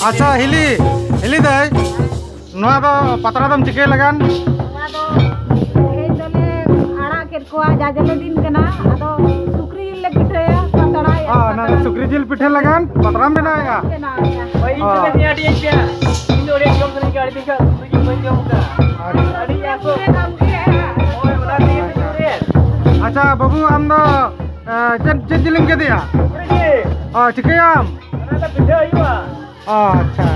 अच्छा हिली हिली दे नवा दो पतरा दम चिके लगन नवा दो तेज दले आड़ा केर को जाजलो दिन कना आदो सुकरी जिल ले पिठया पतरा या ना सुकरी जिल पिठे लगन पतरा में बनाएगा भाई इनसे नहीं आड़ी है क्या इन दो रेट कम करने की आड़ी दिखा सुकरी जिल बन जाऊंगा आड़ी आपको ओए बता दिए रे अच्छा बाबू हम दो चेक जिलिंग के दिया चिके हम ना पिठे आयुआ अच्छा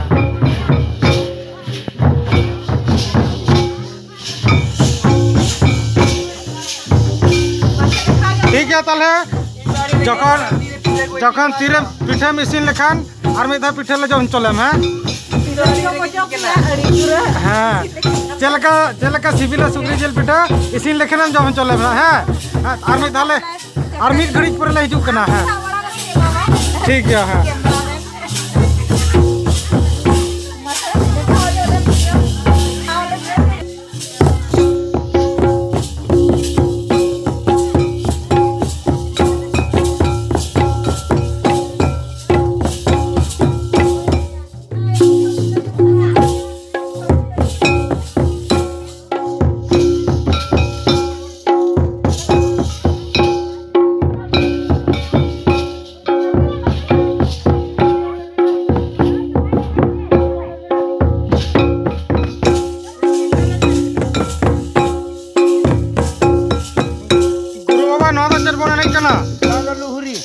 ठीक है ताले जखन तीरे पिठे मिसिन लेखान और मिधा पिठे ले जौन चलेम हाँ चलका सिबिला सुकरी जिल पिठे इसिन लेखान जौन चलेम हाँ और मिधा ले और मिट घड़ी पर ले हिजुक कना है ठीक है हाँ लोहरी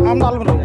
हम दाल बना